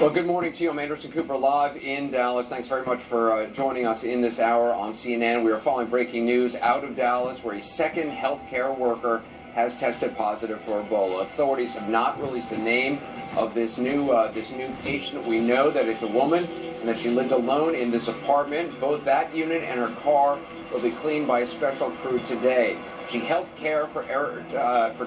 Well, good morning to you. I'm Anderson Cooper, live in Dallas. Thanks very much for joining us in this hour on CNN. We are following breaking news out of Dallas, where a second healthcare worker has tested positive for Ebola. Authorities have not released the name of this new patient. We know that it's a woman and that she lived alone in this apartment. Both that unit and her car will be cleaned by a special crew today. She helped care for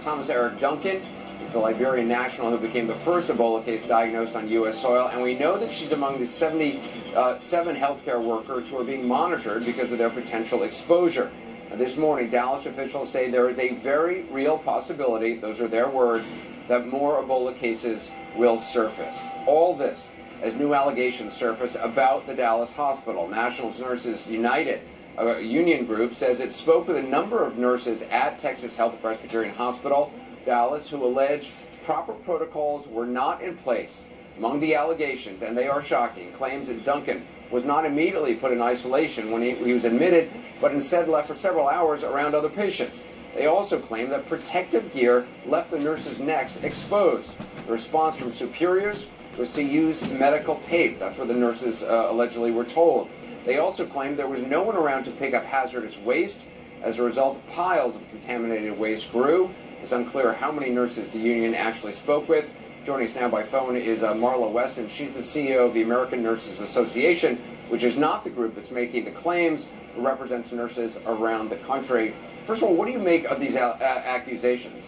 Thomas Eric Duncan. He's the Liberian national who became the first Ebola case diagnosed on U.S. soil, and we know that she's among the 77 healthcare workers who are being monitored because of their potential exposure. This morning, Dallas officials say there is a very real possibility, those are their words, that more Ebola cases will surface. All this as new allegations surface about the Dallas hospital. National Nurses United, a union group, says it spoke with a number of nurses at Texas Health Presbyterian Hospital, Dallas, who alleged proper protocols were not in place. Among the allegations, and they are shocking, claims that Duncan was not immediately put in isolation when he was admitted, but instead left for several hours around other patients. They also claim that protective gear left the nurses' necks exposed. The response from superiors was to use medical tape. That's what the nurses allegedly were told. They also claimed there was no one around to pick up hazardous waste. As a result, piles of contaminated waste grew. It's unclear how many nurses the union actually spoke with. Joining us now by phone is Marla Wesson. She's the CEO of the American Nurses Association, which is not the group that's making the claims, but represents nurses around the country. First of all, what do you make of these accusations?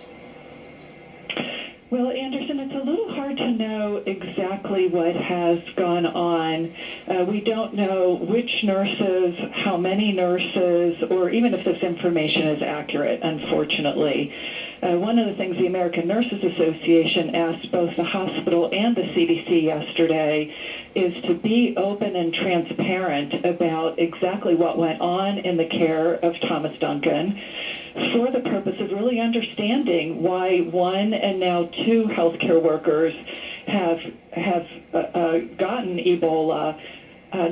Well, Anderson, it's a little hard to know exactly what has gone on. We don't know which nurses, how many nurses, or even if this information is accurate, unfortunately. One of the things the American Nurses Association asked both the hospital and the CDC yesterday is to be open and transparent about exactly what went on in the care of Thomas Duncan, for the purpose of really understanding why one and now two healthcare workers have gotten Ebola,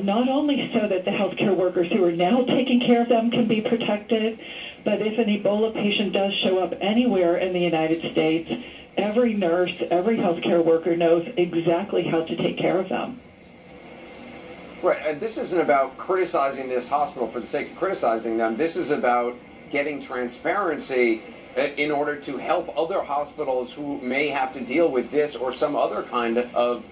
not only so that the healthcare workers who are now taking care of them can be protected, but if an Ebola patient does show up anywhere in the United States, every nurse, every healthcare worker knows exactly how to take care of them. Right, and this isn't about criticizing this hospital for the sake of criticizing them. This is about getting transparency in order to help other hospitals who may have to deal with this or some other kind of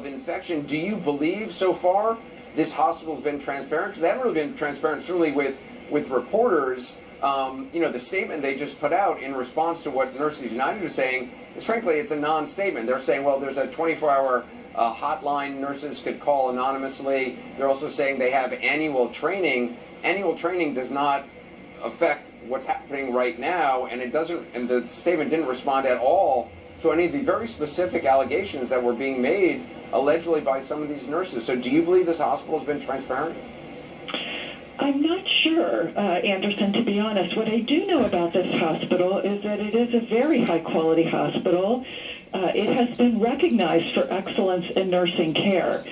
infection. Do you believe so far this hospital's been transparent? Because they haven't really been transparent, certainly with reporters. The statement they just put out in response to what Nurses United is saying is, frankly, it's a non-statement. They're saying, well, there's a 24-hour hotline nurses could call anonymously. They're also saying they have annual training. Annual training does not affect what's happening right now, and it doesn't. And the statement didn't respond at all to any of the very specific allegations that were being made allegedly by some of these nurses. So, do you believe this hospital has been transparent? I'm not sure, Anderson, to be honest. What I do know about this hospital is that it is a very high-quality hospital. It has been recognized for excellence in nursing care.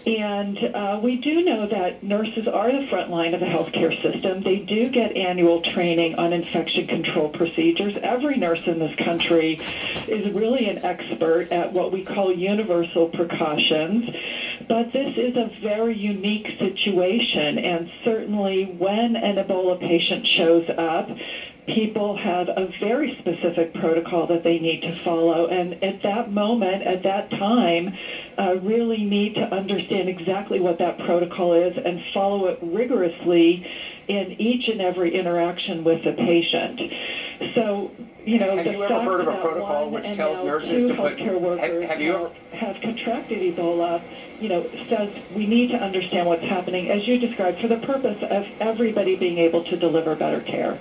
And we do know that nurses are the front line of the healthcare system. They do get annual training on infection control procedures. Every nurse in this country is really an expert at what we call universal precautions. But this is a very unique situation, and certainly when an Ebola patient shows up, people have a very specific protocol that they need to follow, and at that moment, at that time, really need to understand exactly what that protocol is and follow it rigorously in each and every interaction with the patient. So, have you ever heard of a protocol which tells nurses to put healthcare workers have contracted Ebola? Says we need to understand what's happening, as you described, for the purpose of everybody being able to deliver better care.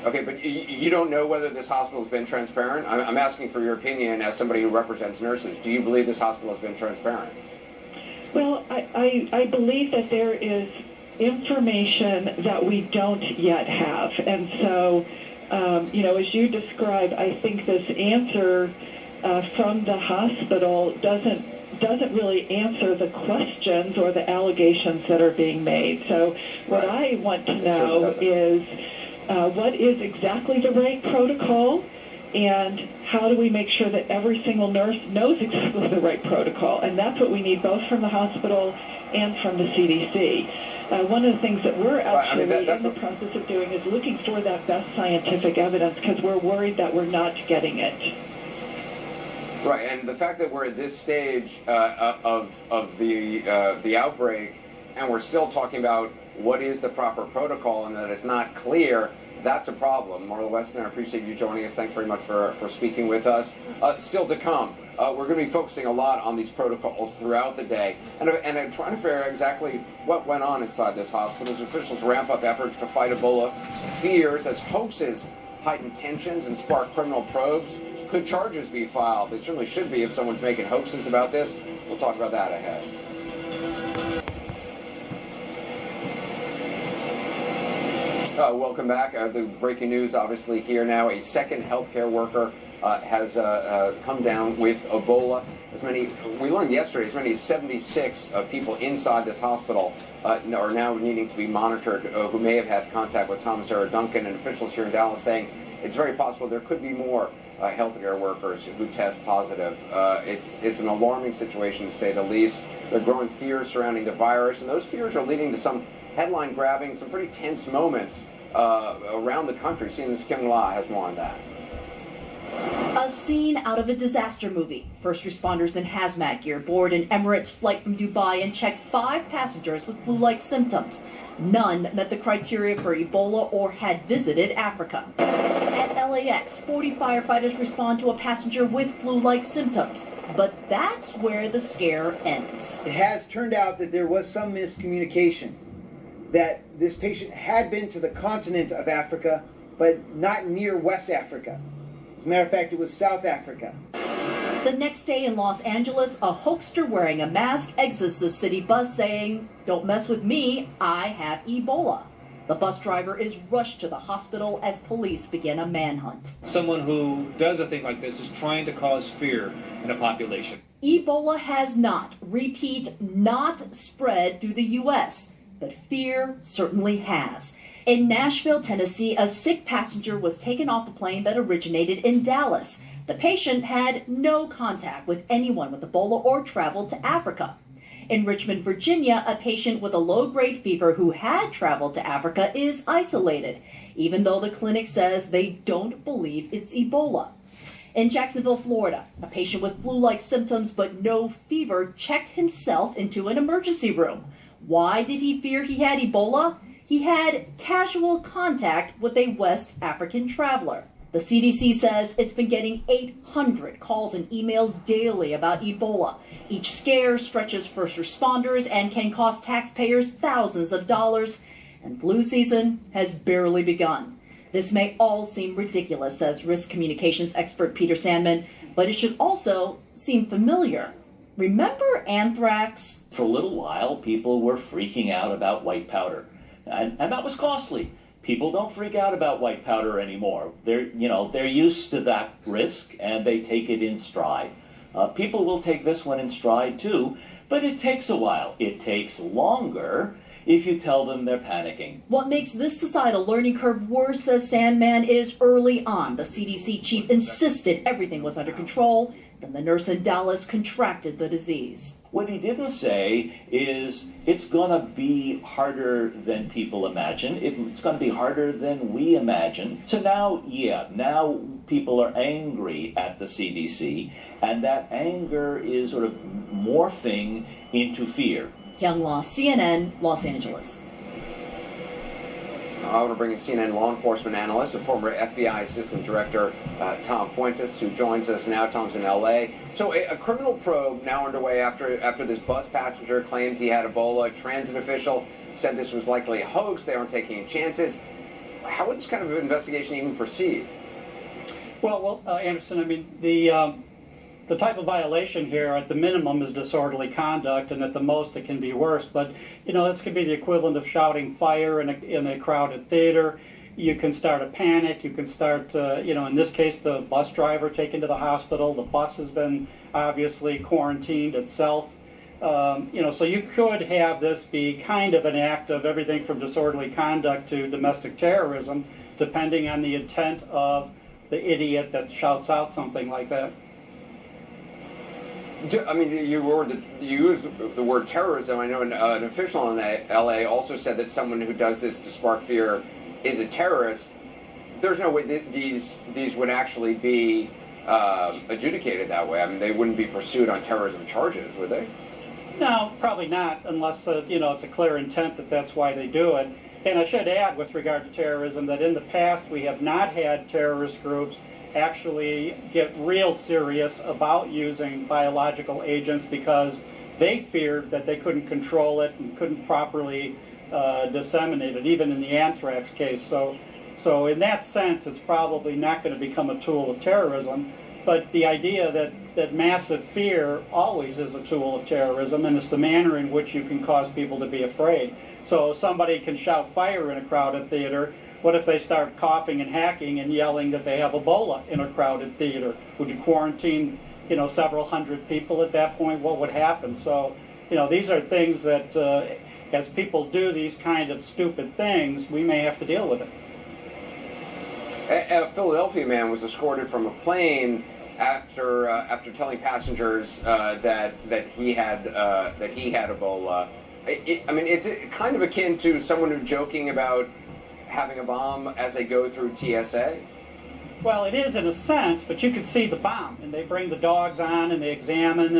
Okay, but you don't know whether this hospital has been transparent? I'm asking for your opinion as somebody who represents nurses. Do you believe this hospital has been transparent? Well, I believe that there is information that we don't yet have. And so, as you described, I think this answer from the hospital doesn't really answer the questions or the allegations that are being made. So what I want to know is what is exactly the right protocol, And how do we make sure that every single nurse knows exactly the right protocol? And that's what we need both from the hospital and from the CDC. One of the things that we're actually in the process of doing is looking for that best scientific evidence, because we're worried that we're not getting it. Right, and the fact that we're at this stage of the outbreak, and we're still talking about what is the proper protocol, and that it's not clear, that's a problem. Marla Weston, I appreciate you joining us. Thanks very much for speaking with us. Still to come, we're going to be focusing a lot on these protocols throughout the day, and trying to figure out exactly what went on inside this hospital as officials ramp up efforts to fight Ebola. Fears as hoaxes heighten tensions and spark criminal probes. Could charges be filed? They certainly should be if someone's making hoaxes about this. We'll talk about that ahead. Welcome back. The breaking news, obviously, here now. A second healthcare worker has come down with Ebola. We learned yesterday, as many as 76 people inside this hospital are now needing to be monitored, who may have had contact with Thomas Sarah Duncan, and officials here in Dallas saying it's very possible there could be more healthcare workers who test positive. It's an alarming situation, to say the least. There are growing fears surrounding the virus, and those fears are leading to some headline-grabbing, some pretty tense moments around the country. CNN's Kim La has more on that. A scene out of a disaster movie. First responders in hazmat gear board an Emirates flight from Dubai and checked 5 passengers with flu-like symptoms. None met the criteria for Ebola or had visited Africa. At LAX, 40 firefighters respond to a passenger with flu-like symptoms. But that's where the scare ends. It has turned out that there was some miscommunication, that this patient had been to the continent of Africa, but not near West Africa. As a matter of fact, it was South Africa. The next day in Los Angeles, a hoaxer wearing a mask exits the city bus saying, "Don't mess with me, I have Ebola." The bus driver is rushed to the hospital as police begin a manhunt. Someone who does a thing like this is trying to cause fear in a population. Ebola has not, repeat, not spread through the U.S., but fear certainly has. In Nashville, Tennessee, a sick passenger was taken off a plane that originated in Dallas. The patient had no contact with anyone with Ebola or traveled to Africa. In Richmond, Virginia, a patient with a low-grade fever who had traveled to Africa is isolated, even though the clinic says they don't believe it's Ebola. In Jacksonville, Florida, a patient with flu-like symptoms but no fever checked himself into an emergency room. Why did he fear he had Ebola? He had casual contact with a West African traveler. The CDC says it's been getting 800 calls and emails daily about Ebola. Each scare stretches first responders and can cost taxpayers thousands of dollars. And flu season has barely begun. This may all seem ridiculous, says risk communications expert Peter Sandman, but it should also seem familiar. Remember anthrax? For a little while, people were freaking out about white powder, and that was costly. People don't freak out about white powder anymore. They're used to that risk, and they take it in stride. People will take this one in stride too, but it takes a while. It takes longer if you tell them they're panicking. What makes this societal learning curve worse, says Sandman, is early on. The CDC chief insisted everything was under control. Then the nurse in Dallas contracted the disease. What he didn't say is it's going to be harder than people imagine. It's going to be harder than we imagine. So now people are angry at the CDC, and that anger is sort of morphing into fear. Young Law, CNN, Los Angeles. I want to bring in CNN law enforcement analyst and former FBI Assistant Director Tom Fuentes, who joins us now. Tom's in L.A. So a criminal probe now underway after this bus passenger claimed he had Ebola. A transit official said this was likely a hoax. They aren't taking chances. How would this kind of investigation even proceed? Well, Anderson, I mean, the type of violation here at the minimum is disorderly conduct, and at the most it can be worse. But, this could be the equivalent of shouting fire in a crowded theater. You can start a panic. You can start, in this case, the bus driver taken to the hospital. The bus has been obviously quarantined itself. So you could have this be kind of an act of everything from disorderly conduct to domestic terrorism, depending on the intent of the idiot that shouts out something like that. I mean, you used the word terrorism. I know an official in L.A. also said that someone who does this to spark fear is a terrorist. There's no way these would actually be adjudicated that way. I mean, they wouldn't be pursued on terrorism charges, would they? No, probably not, unless it's a clear intent that that's why they do it. And I should add, with regard to terrorism, that in the past we have not had terrorist groups actually get real serious about using biological agents because they feared that they couldn't control it and couldn't properly disseminate it, even in the anthrax case. So in that sense, it's probably not going to become a tool of terrorism. But the idea that massive fear always is a tool of terrorism, and it's the manner in which you can cause people to be afraid. So somebody can shout fire in a crowded theater. What if they start coughing and hacking and yelling that they have Ebola in a crowded theater? Would you quarantine, several hundred people at that point? What would happen? So, these are things that, as people do these kind of stupid things, we may have to deal with it. A Philadelphia man was escorted from a plane after telling passengers that he had Ebola. It's kind of akin to someone who's joking about having a bomb as they go through TSA. Well, it is in a sense, but you can see the bomb, and they bring the dogs on and they examine,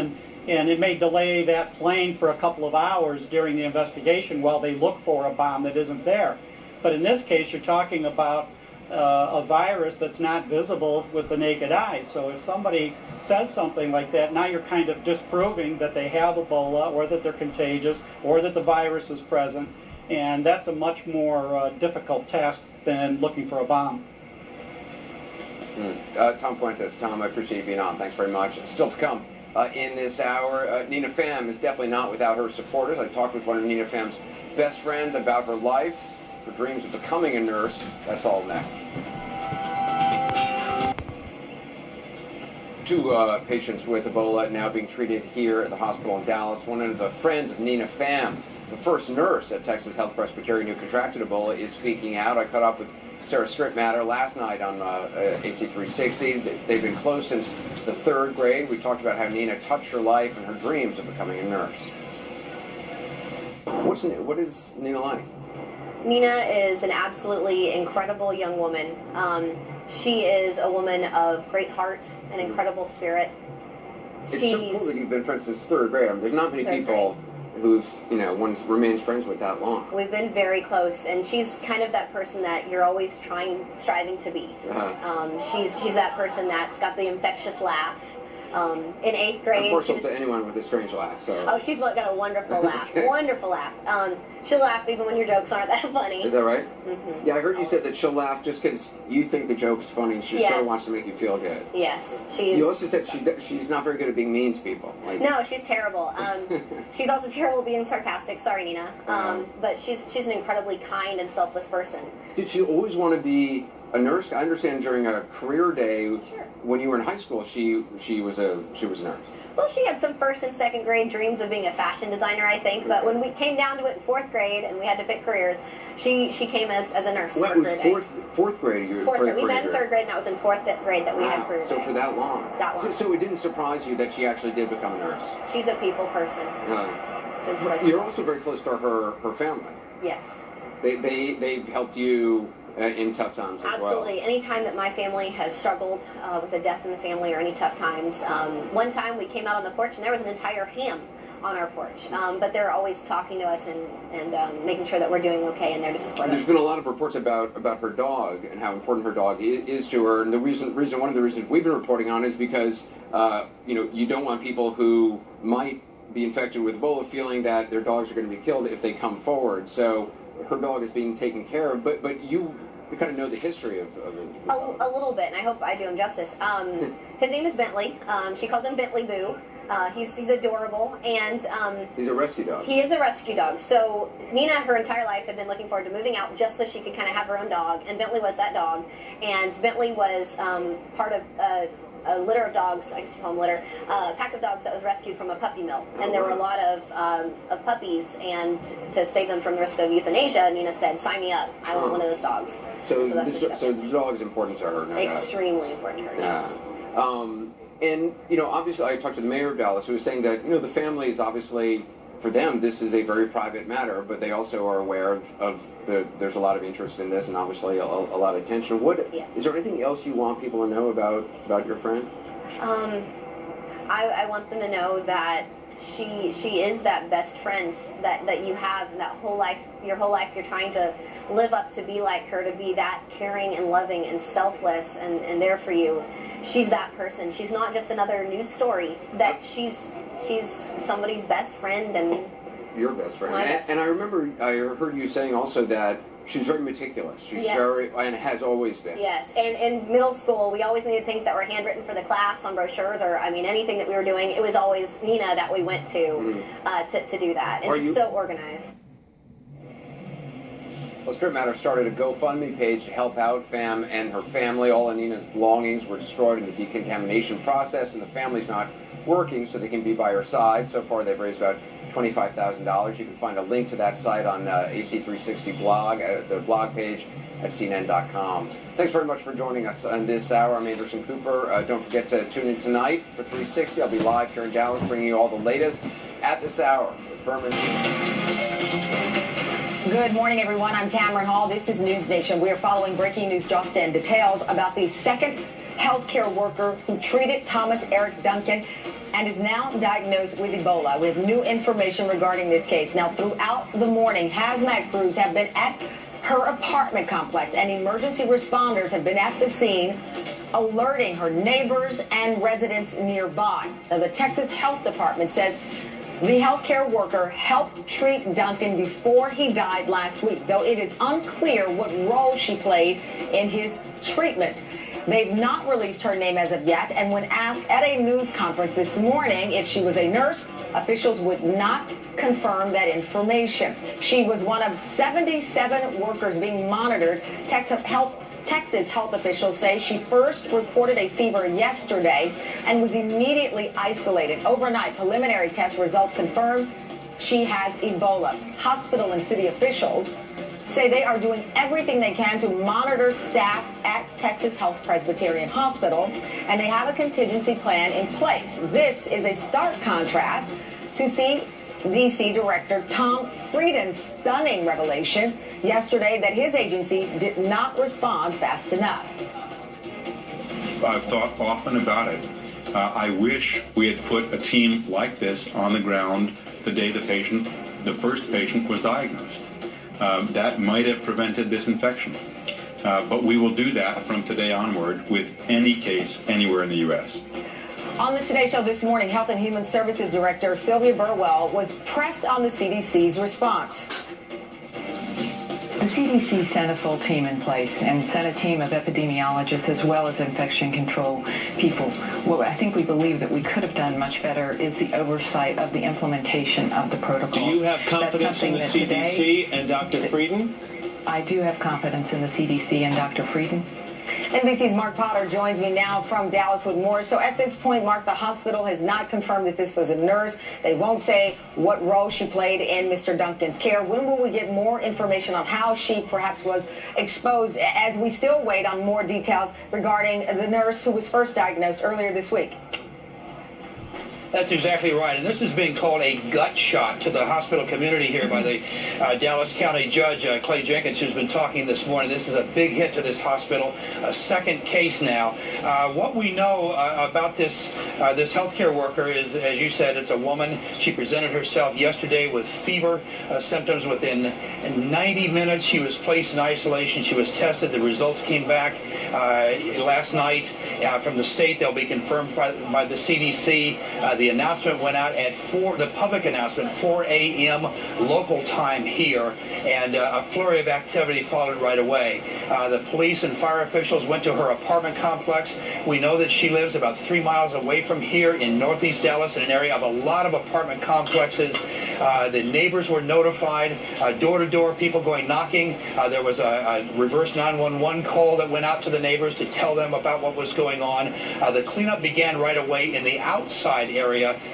and it may delay that plane for a couple of hours during the investigation while they look for a bomb that isn't there. But in this case, you're talking about a virus that's not visible with the naked eye. So if somebody says something like that, now you're kind of disproving that they have Ebola or that they're contagious or that the virus is present. And that's a much more difficult task than looking for a bomb. Tom Fuentes. Tom, I appreciate you being on. Thanks very much. Still to come in this hour, Nina Pham is definitely not without her supporters. I talked with one of Nina Pham's best friends about her life, her dreams of becoming a nurse. That's all next. Two patients with Ebola now being treated here at the hospital in Dallas. One of the friends of Nina Pham, the first nurse at Texas Health Presbyterian who contracted Ebola, is speaking out. I caught up with Sarah Strittmatter last night on AC360. They've been close since the third grade. We talked about how Nina touched her life and her dreams of becoming a nurse. What is Nina like? Nina is an absolutely incredible young woman. She is a woman of great heart and incredible spirit. It's so cool that you've been friends since third grade. I mean, there's not many people who've, one remains friends with that long. We've been very close, and she's kind of that person that you're always striving to be. She's that person that's got the infectious laugh. In 8th grade, I'm partial to anyone with a strange laugh. So. Oh, she's got a wonderful laugh. Okay. Wonderful laugh. She'll laugh even when your jokes aren't that funny. Is that right? Mm-hmm. Yeah, I heard you said that she'll laugh just because you think the joke is funny. She sort of wants to make you feel good. Yes, You also said she's not very good at being mean to people. No, she's terrible. She's also terrible at being sarcastic. Sorry, Nina. But she's an incredibly kind and selfless person. Did she always want to be a nurse? I understand during a career day, when you were in high school, she was a nurse. Well, she had some 1st and 2nd grade dreams of being a fashion designer, I think. But when we came down to it in 4th grade and we had to pick careers, she came as a nurse. Well, it was fourth grade. Fourth grade. We met in 3rd grade, and that was in 4th grade that we had career day. So for that long. That long. So it didn't surprise you that she actually did become a nurse. She's a people person. You're also very close to her family. Yes. They've helped you in tough times as well. Absolutely. Anytime that my family has struggled with a death in the family or any tough times. One time we came out on the porch and there was an entire ham on our porch. But they're always talking to us and making sure that we're doing okay and there to support us. There's been a lot of reports about her dog and how important her dog is to her. And one of the reasons we've been reporting on is because you don't want people who might be infected with Ebola feeling that their dogs are going to be killed if they come forward. So her dog is being taken care of, but you kind of know the history of it. A little bit, and I hope I do him justice. His name is Bentley. She calls him Bentley Boo. He's adorable, and he's a rescue dog. He is a rescue dog. So Nina, her entire life, had been looking forward to moving out just so she could kind of have her own dog, and Bentley was that dog. And Bentley was part of a litter of dogs, I guess you call them litter, a pack of dogs that was rescued from a puppy mill. And there were a lot of puppies, and to save them from the risk of euthanasia, Nina said, "Sign me up. I want one of those dogs." So the dog is important to her. Extremely important to her. Yes. And, obviously I talked to the mayor of Dallas, who was saying that, the family is obviously, for them, this is a very private matter, but they also are aware of there's a lot of interest in this and obviously a lot of attention. Yes. Is there anything else you want people to know about your friend? I want them to know that she is that best friend that you have that whole life, your whole life you're trying to live up to be like her, to be that caring and loving and selfless and there for you. She's that person. She's not just another news story. That she's somebody's best friend and your best friend. And I remember I heard you saying also that she's very meticulous. She's very, and has always been. Yes, and in middle school, we always needed things that were handwritten for the class on brochures, or anything that we were doing. It was always Nina that we went to to do that, and she's so organized. Well, Spirit Matter started a GoFundMe page to help out Fam and her family. All of Nina's belongings were destroyed in the decontamination process, and the family's not working, so they can be by her side. So far, they've raised about $25,000. You can find a link to that site on AC360 blog, the blog page at CNN.com. Thanks very much for joining us on this hour. I'm Anderson Cooper. Don't forget to tune in tonight for 360. I'll be live here in Dallas, bringing you all the latest at this hour with Berman. Good morning, everyone. I'm Tamron Hall. This is News Nation. We are following breaking news just in. Details about the second healthcare worker who treated Thomas Eric Duncan and is now diagnosed with Ebola. We have new information regarding this case. Now, throughout the morning, hazmat crews have been at her apartment complex, and emergency responders have been at the scene, alerting her neighbors and residents nearby. Now, the Texas Health Department says the healthcare worker helped treat Duncan before he died last week, though it is unclear what role she played in his treatment. They've not released her name as of yet, and when asked at a news conference this morning if she was a nurse, officials would not confirm that information. She was one of 77 workers being monitored. Texas health officials say she first reported a fever yesterday and was immediately isolated. Overnight, preliminary test results confirm she has Ebola. Hospital and city officials say they are doing everything they can to monitor staff at Texas Health Presbyterian Hospital, and they have a contingency plan in place. This is a stark contrast to CDC Director Tom Frieden's stunning revelation yesterday that his agency did not respond fast enough. I've thought often about it. I wish we had put a team like this on the ground the day the first patient was diagnosed. That might have prevented this infection. But we will do that from today onward with any case anywhere in the U.S. On the Today Show this morning, Health and Human Services Director Sylvia Burwell was pressed on the CDC's response. The CDC sent a full team in place and sent a team of epidemiologists as well as infection control people. What I think we believe that we could have done much better is the oversight of the implementation of the protocols. Do you have confidence in the CDC and Dr. Frieden? I do have confidence in the CDC and Dr. Frieden. NBC's Mark Potter joins me now from Dallas with more. So at this point, Mark, the hospital has not confirmed that this was a nurse. They won't say what role she played in Mr. Duncan's care. When will we get more information on how she perhaps was exposed, as we still wait on more details regarding the nurse who was first diagnosed earlier this week? That's exactly right. And this is being called a gut shot to the hospital community here by the Dallas County Judge, Clay Jenkins, who's been talking this morning. This is a big hit to this hospital, a second case now. What we know about this healthcare worker is, as you said, it's a woman. She presented herself yesterday with fever symptoms. Within 90 minutes, she was placed in isolation. She was tested. The results came back last night from the state. They'll be confirmed by the CDC. The The announcement went out at 4, the public announcement, 4 a.m. local time here, and a flurry of activity followed right away. The police and fire officials went to her apartment complex. We know that she lives about 3 miles away from here in northeast Dallas, in an area of a lot of apartment complexes. The neighbors were notified, door-to-door, people going knocking. There was a reverse 911 call that went out to the neighbors to tell them about what was going on. The cleanup began right away in the outside area,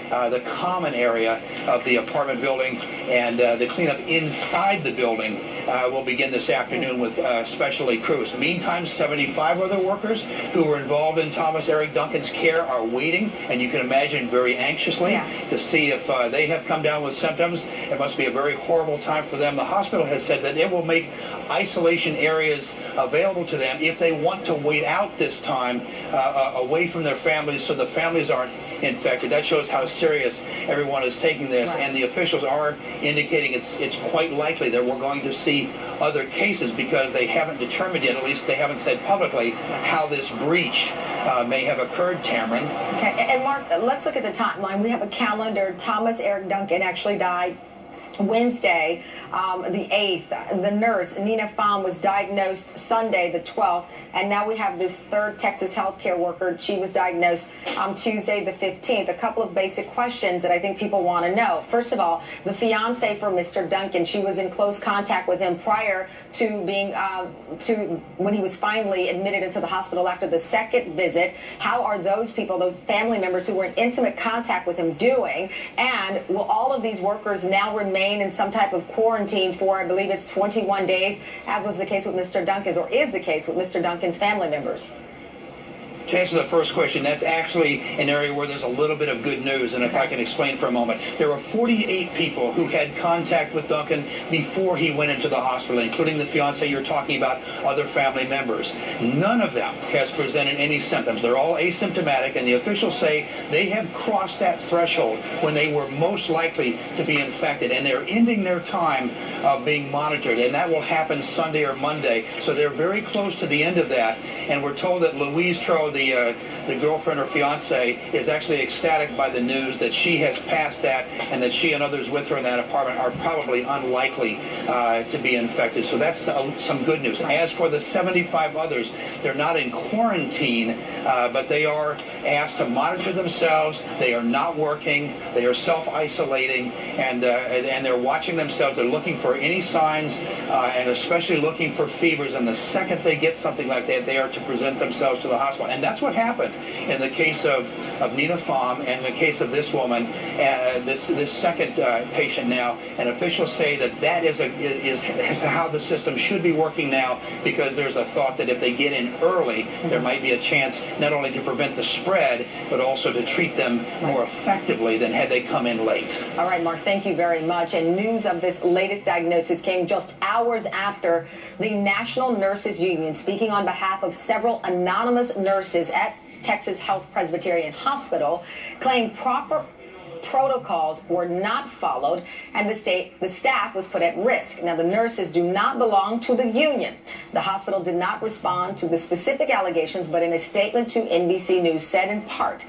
the common area of the apartment building, and the cleanup inside the building will begin this afternoon with specialty crews. Meantime, 75 other workers who were involved in Thomas Eric Duncan's care are waiting, and you can imagine very anxiously to see if they have come down with symptoms. It must be a very horrible time for them. The hospital has said that it will make isolation areas available to them if they want to wait out this time away from their families so the families aren't infected. That shows how serious everyone is taking this, and the officials are indicating it's quite likely that we're going to see other cases because they haven't determined yet, at least they haven't said publicly, how this breach may have occurred, Tamron. Okay, and Mark, let's look at the timeline. We have a calendar. Thomas Eric Duncan actually died Wednesday, the 8th. The nurse, Nina Pham, was diagnosed Sunday, the 12th. And now we have this third Texas healthcare worker. She was diagnosed Tuesday, the 15th. A couple of basic questions that I think people want to know. First of all, the fiance for Mr. Duncan, she was in close contact with him prior to being, when he was finally admitted into the hospital after the second visit. How are those people, those family members who were in intimate contact with him, doing? And will all of these workers now remain in some type of quarantine for, I believe it's 21 days, as was the case with Mr. Duncan's, or is the case with Mr. Duncan's family members? To answer the first question, that's actually an area where there's a little bit of good news, and if I can explain for a moment. There were 48 people who had contact with Duncan before he went into the hospital, including the fiance you're talking about, other family members. None of them has presented any symptoms. They're all asymptomatic, and the officials say they have crossed that threshold when they were most likely to be infected, and they're ending their time of being monitored, and that will happen Sunday or Monday. So they're very close to the end of that, and we're told that Louise Tro, the girlfriend or fiance, is actually ecstatic by the news that she has passed that and that she and others with her in that apartment are probably unlikely to be infected. So that's some good news. As for the 75 others, they're not in quarantine, but they are asked to monitor themselves. They are not working. They are self-isolating, and they're watching themselves. They're looking for any signs, and especially looking for fevers. And the second they get something like that, they are to present themselves to the hospital. And that's what happened in the case of Nina Pham and the case of this woman, this second patient now. And officials say that is how the system should be working now, because there's a thought that if they get in early, there might be a chance not only to prevent the spread, but also to treat them more effectively than had they come in late. All right, Mark, thank you very much. And news of this latest diagnosis came just hours after the National Nurses Union, speaking on behalf of several anonymous nurses at Texas Health Presbyterian Hospital, claimed proper protocols were not followed and the staff was put at risk. Now, the nurses do not belong to the union. The hospital did not respond to the specific allegations, but in a statement to NBC News said in part,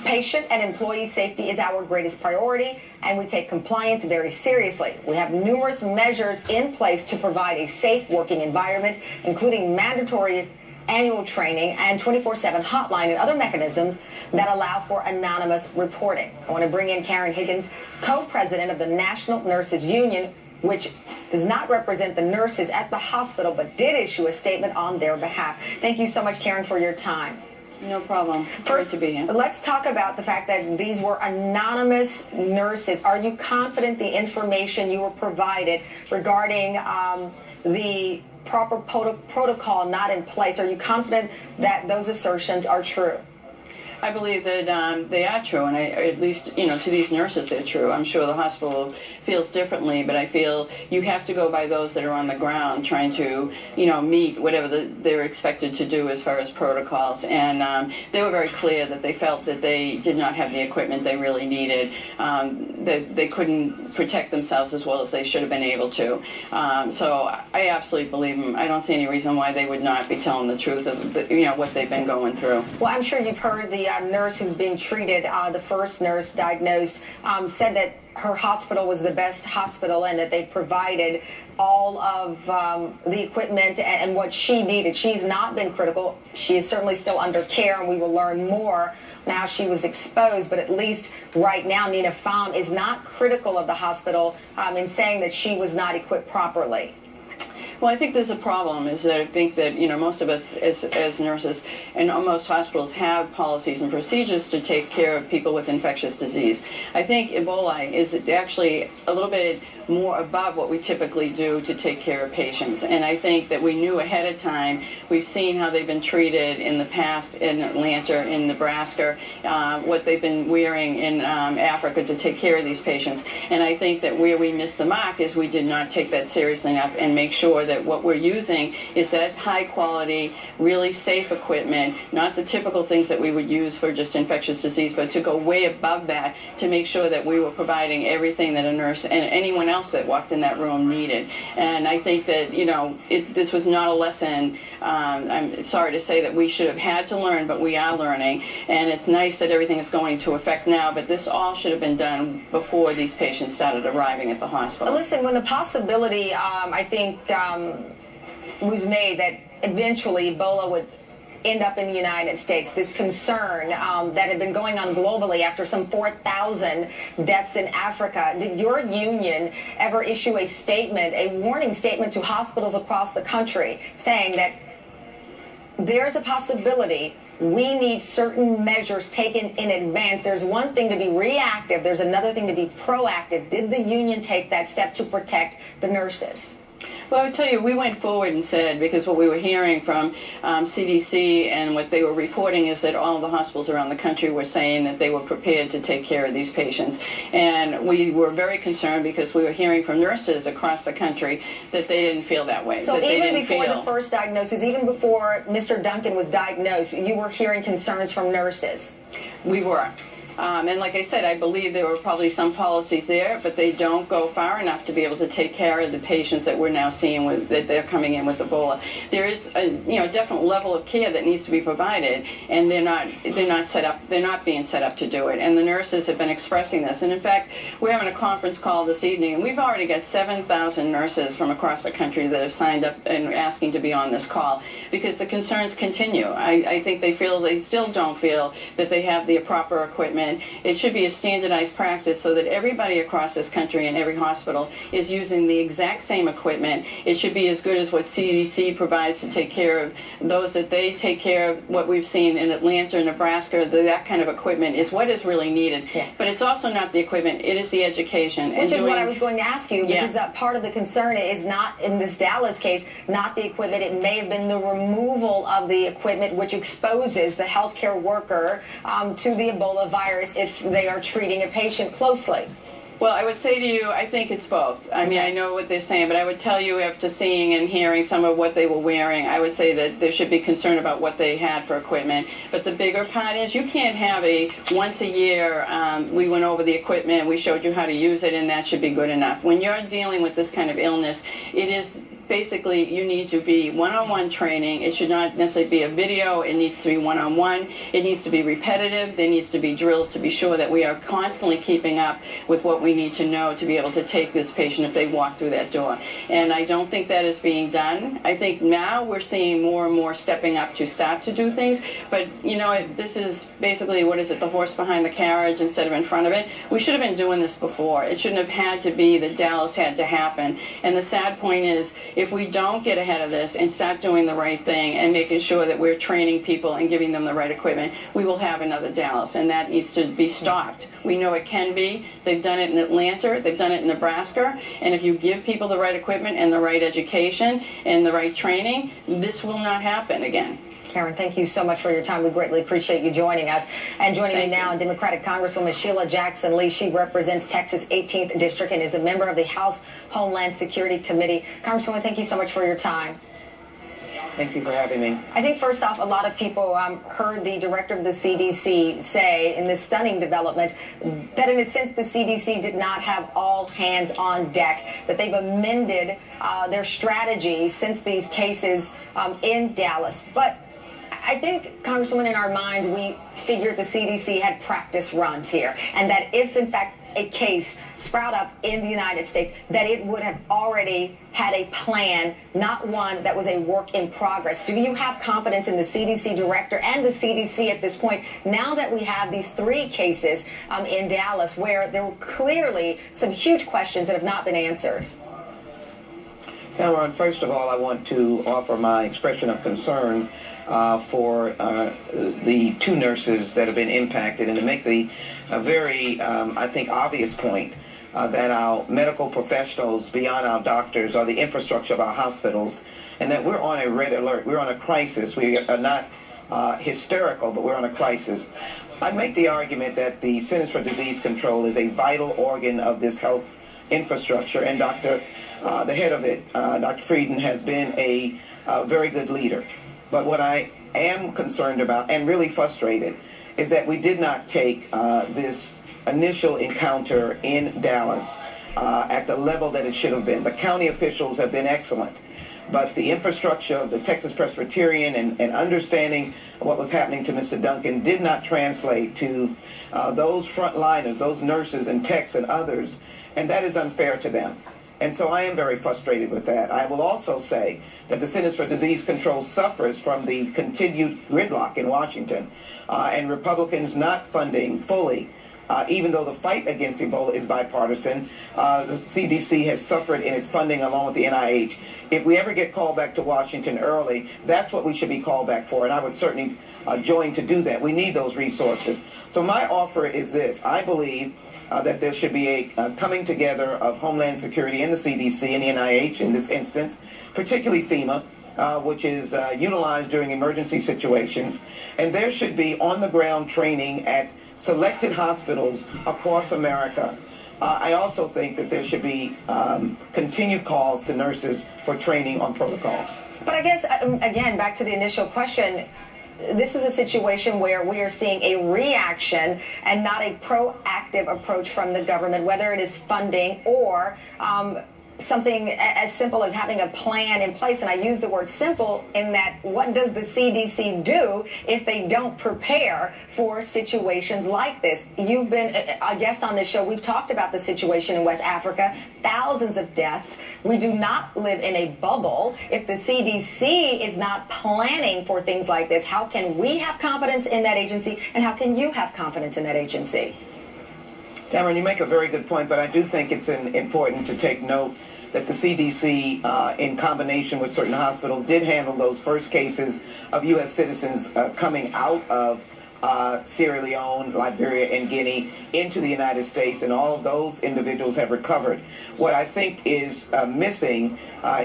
"Patient and employee safety is our greatest priority, and we take compliance very seriously. We have numerous measures in place to provide a safe working environment, including mandatory annual training and 24/7 hotline and other mechanisms that allow for anonymous reporting." I want to bring in Karen Higgins, co-president of the National Nurses Union, which does not represent the nurses at the hospital, but did issue a statement on their behalf. Thank you so much, Karen, for your time. No problem. First, Great to be here. Let's talk about the fact that these were anonymous nurses. Are you confident the information you were provided regarding the proper protocol not in place, are you confident that those assertions are true? I believe that they are true, and at least, to these nurses they're true. I'm sure the hospital feels differently, but I feel you have to go by those that are on the ground trying to, meet whatever they're expected to do as far as protocols. And they were very clear that they felt that they did not have the equipment they really needed. That they couldn't protect themselves as well as they should have been able to. So I absolutely believe them. I don't see any reason why they would not be telling the truth of what they've been going through. Well, I'm sure you've heard the nurse who's being treated, the first nurse diagnosed, said that her hospital was the best hospital and that they provided all of the equipment and what she needed. She's not been critical. She is certainly still under care, and we will learn more on how she was exposed. But at least right now, Nina Pham is not critical of the hospital in saying that she was not equipped properly. Well, I think there's a problem, is that I think that, most of us as nurses and most hospitals have policies and procedures to take care of people with infectious disease. I think Ebola is actually a little bit more above what we typically do to take care of patients. And I think that we knew ahead of time. We've seen how they've been treated in the past in Atlanta, in Nebraska, what they've been wearing in Africa to take care of these patients. And I think that where we missed the mark is we did not take that seriously enough and make sure that what we're using is that high quality, really safe equipment, not the typical things that we would use for just infectious disease, but to go way above that to make sure that we were providing everything that a nurse and anyone else that walked in that room needed. And I think that, this was not a lesson, I'm sorry to say, that we should have had to learn, but we are learning. And it's nice that everything is going to effect now, but this all should have been done before these patients started arriving at the hospital. Listen, when the possibility, I think, was made that eventually Ebola would end up in the United States, this concern that had been going on globally after some 4,000 deaths in Africa, did your union ever issue a statement, a warning statement to hospitals across the country saying that there's a possibility we need certain measures taken in advance? There's one thing to be reactive, there's another thing to be proactive. Did the union take that step to protect the nurses? Well, I would tell you, we went forward and said, because what we were hearing from CDC and what they were reporting is that all of the hospitals around the country were saying that they were prepared to take care of these patients. And we were very concerned because we were hearing from nurses across the country that they didn't feel that way. So even before the first diagnosis, even before Mr. Duncan was diagnosed, you were hearing concerns from nurses? We were. And like I said, I believe there were probably some policies there, but they don't go far enough to be able to take care of the patients that we're now seeing that they're coming in with Ebola. There is a definite level of care that needs to be provided, and they're not being set up to do it. And the nurses have been expressing this. And in fact, we're having a conference call this evening, and we've already got 7,000 nurses from across the country that have signed up and asking to be on this call because the concerns continue. I think they still don't feel that they have the proper equipment. It should be a standardized practice so that everybody across this country and every hospital is using the exact same equipment. It should be as good as what CDC provides to take care of those that they take care of. What we've seen in Atlanta, Nebraska, that kind of equipment is what is really needed. Yeah. But it's also not the equipment, it is the education. Which is what I was going to ask you, because part of the concern is not, in this Dallas case, not the equipment. It may have been the removal of the equipment, which exposes the healthcare worker to the Ebola virus if they are treating a patient closely. Well, I would say to you, I think it's both. I mean, I know what they're saying, but I would tell you, after seeing and hearing some of what they were wearing, I would say that there should be concern about what they had for equipment. But the bigger part is you can't have a once a year, we went over the equipment, we showed you how to use it, and that should be good enough. When you're dealing with this kind of illness, it is basically you need to be one-on-one training. It should not necessarily be a video. It needs to be one-on-one. It needs to be repetitive. There needs to be drills to be sure that we are constantly keeping up with what we need to know to be able to take this patient if they walk through that door. And I don't think that is being done. I think now we're seeing more and more stepping up to start to do things. But, this is basically, the horse behind the carriage instead of in front of it. We should have been doing this before. It shouldn't have had to be that Dallas had to happen. And the sad point is, if we don't get ahead of this and start doing the right thing and making sure that we're training people and giving them the right equipment, we will have another Dallas, and that needs to be stopped. We know it can be. They've done it in Atlanta. They've done it in Nebraska. And if you give people the right equipment and the right education and the right training, this will not happen again. Karen, thank you so much for your time. We greatly appreciate you joining us. And joining me now, Democratic Congresswoman Sheila Jackson Lee. She represents Texas 18th District and is a member of the House Homeland Security Committee. Congresswoman, thank you so much for your time. Thank you for having me. I think first off, a lot of people heard the director of the CDC say in this stunning development that in a sense the CDC did not have all hands on deck, that they've amended their strategy since these cases in Dallas. But I think, Congresswoman, in our minds, we figured the CDC had practice runs here, and that if, in fact, a case sprout up in the United States, that it would have already had a plan, not one that was a work in progress. Do you have confidence in the CDC director and the CDC at this point, now that we have these 3 cases in Dallas where there were clearly some huge questions that have not been answered? Cameron, first of all, I want to offer my expression of concern for the 2 nurses that have been impacted, and to make the very, I think, obvious point that our medical professionals beyond our doctors are the infrastructure of our hospitals, and that we're on a red alert. We're on a crisis. We are not hysterical, but we're on a crisis. I make the argument that the Centers for Disease Control is a vital organ of this health infrastructure, and the head of it, Dr. Frieden, has been a very good leader. But what I am concerned about and really frustrated is that we did not take this initial encounter in Dallas at the level that it should have been. The county officials have been excellent, but the infrastructure of the Texas Presbyterian and understanding what was happening to Mr. Duncan did not translate to those frontliners, those nurses and techs and others, and that is unfair to them. And so I am very frustrated with that. I will also say that the Centers for Disease Control suffers from the continued gridlock in Washington and Republicans not funding fully. Even though the fight against Ebola is bipartisan, the CDC has suffered in its funding along with the NIH. If we ever get called back to Washington early, that's what we should be called back for, and I would certainly join to do that. We need those resources. So my offer is this. I believe that there should be a coming together of Homeland Security and the CDC and the NIH in this instance, particularly FEMA, which is utilized during emergency situations. And there should be on-the-ground training at selected hospitals across America. I also think that there should be continued calls to nurses for training on protocol. But I guess, again, back to the initial question, this is a situation where we are seeing a reaction and not a proactive approach from the government, whether it is funding or something as simple as having a plan in place. And I use the word simple in that what does the CDC do if they don't prepare for situations like this? You've been a guest on this show. We've talked about the situation in West Africa, thousands of deaths. We do not live in a bubble. If the CDC is not planning for things like this, how can we have confidence in that agency, and how can you have confidence in that agency? Cameron, you make a very good point, but I do think it's important to take note that the CDC, in combination with certain hospitals, did handle those first cases of U.S. citizens coming out of Sierra Leone, Liberia, and Guinea into the United States, and all of those individuals have recovered. What I think is missing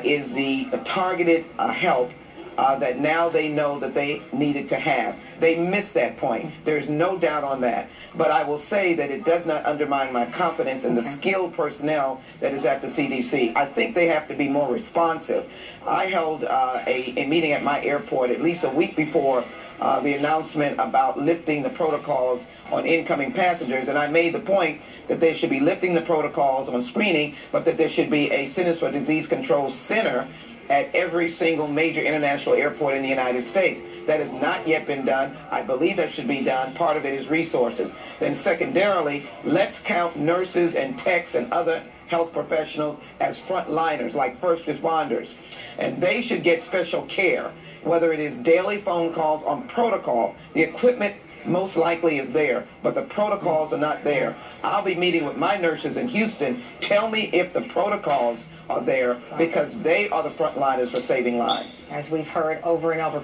is the targeted help that now they know that they needed to have. They missed that point. There's no doubt on that. But I will say that it does not undermine my confidence in the skilled personnel that is at the CDC. I think they have to be more responsive. I held a meeting at my airport at least a week before the announcement about lifting the protocols on incoming passengers, and I made the point that they should be lifting the protocols on screening, but that there should be a Centers for Disease Control center at every single major international airport in the United States. That has not yet been done. I believe that should be done. Part of it is resources. Then secondarily, let's count nurses and techs and other health professionals as frontliners, like first responders. And they should get special care, whether it is daily phone calls on protocol. The equipment most likely is there, but the protocols are not there. I'll be meeting with my nurses in Houston. Tell me if the protocols are there, because they are the frontliners for saving lives. As we've heard over and over.